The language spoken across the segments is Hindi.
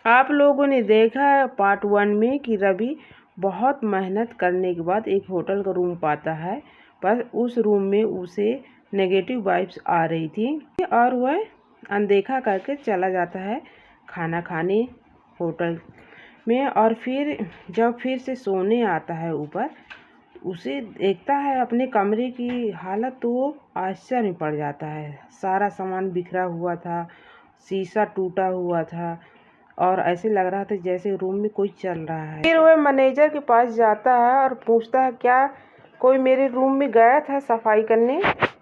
आप लोगों ने देखा है पार्ट 1 में कि रवि बहुत मेहनत करने के बाद एक होटल का रूम पाता है, पर उस रूम में उसे नेगेटिव वाइब्स आ रही थी और वह अनदेखा करके चला जाता है खाना खाने होटल में। और फिर जब फिर से सोने आता है ऊपर, उसे देखता है अपने कमरे की हालत, तो वो आश्चर्य में पड़ जाता है। सारा सामान बिखरा हुआ था, शीशा टूटा हुआ था और ऐसे लग रहा था जैसे रूम में कोई चल रहा है। फिर वह मैनेजर के पास जाता है और पूछता है, क्या कोई मेरे रूम में गया था सफाई करने?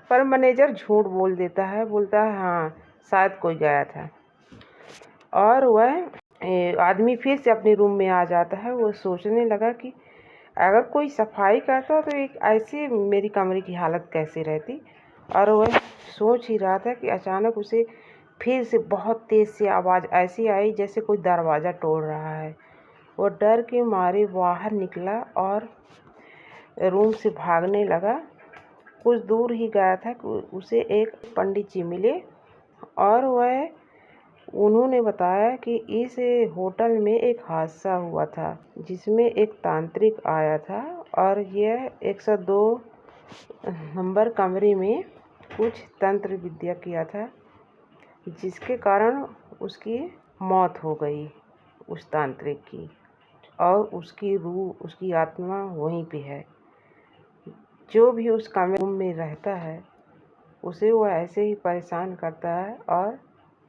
पर मैनेजर झूठ बोल देता है, बोलता है हाँ शायद कोई गया था। और वह आदमी फिर से अपने रूम में आ जाता है। वो सोचने लगा कि अगर कोई सफाई करता तो एक ऐसी मेरी कमरे की हालत कैसे रहती। और वह सोच ही रहा था कि अचानक उसे फिर से बहुत तेज़ सी आवाज़ ऐसी आई जैसे कोई दरवाज़ा तोड़ रहा है। वो डर के मारे बाहर निकला और रूम से भागने लगा। कुछ दूर ही गया था कि उसे एक पंडित जी मिले और उन्होंने बताया कि इस होटल में एक हादसा हुआ था जिसमें एक तांत्रिक आया था और यह 102 नंबर कमरे में कुछ तंत्र विद्या किया था, जिसके कारण उसकी मौत हो गई उस तांत्रिक की। और उसकी रूह, उसकी आत्मा वहीं पे है। जो भी उस कमरे में रहता है उसे वो ऐसे ही परेशान करता है और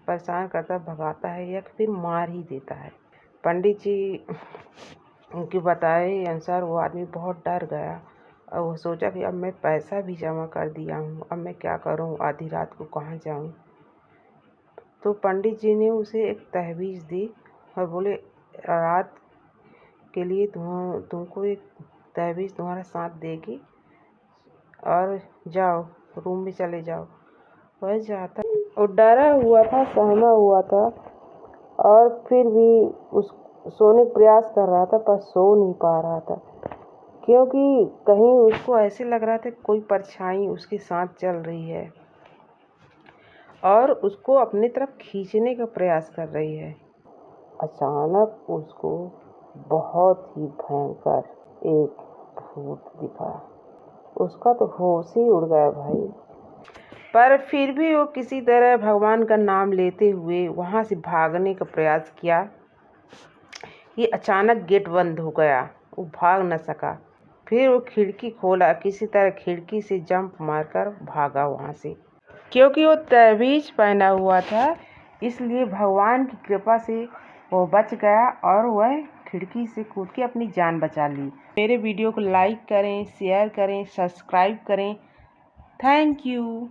परेशान करता भगाता है या फिर मार ही देता है। पंडित जी उनके बताए अनुसार वो आदमी बहुत डर गया और वो सोचा कि अब मैं पैसा भी जमा कर दिया हूँ, अब मैं क्या करूँ, आधी रात को कहाँ जाऊँ। तो पंडित जी ने उसे एक तहवीज़ दी और बोले, रात के लिए तुमको एक तहवीज़ तुम्हारा साथ देगी और जाओ रूम में चले जाओ। वह जाता, वो डरा हुआ था, सहमा हुआ था और फिर भी उस सोने का प्रयास कर रहा था, पर सो नहीं पा रहा था क्योंकि कहीं उसको ऐसे लग रहा था कोई परछाई उसके साथ चल रही है और उसको अपनी तरफ खींचने का प्रयास कर रही है। अचानक उसको बहुत ही भयंकर एक भूत दिखा। उसका तो होश ही उड़ गया भाई। पर फिर भी वो किसी तरह भगवान का नाम लेते हुए वहाँ से भागने का प्रयास किया कि अचानक गेट बंद हो गया, वो भाग न सका। फिर वो खिड़की खोला, किसी तरह खिड़की से जंप मारकर भागा वहाँ से। क्योंकि वो तहवीज़ पहना हुआ था इसलिए भगवान की कृपा से वो बच गया और वह खिड़की से कूद के अपनी जान बचा ली। मेरे वीडियो को लाइक करें, शेयर करें, सब्सक्राइब करें। Thank you.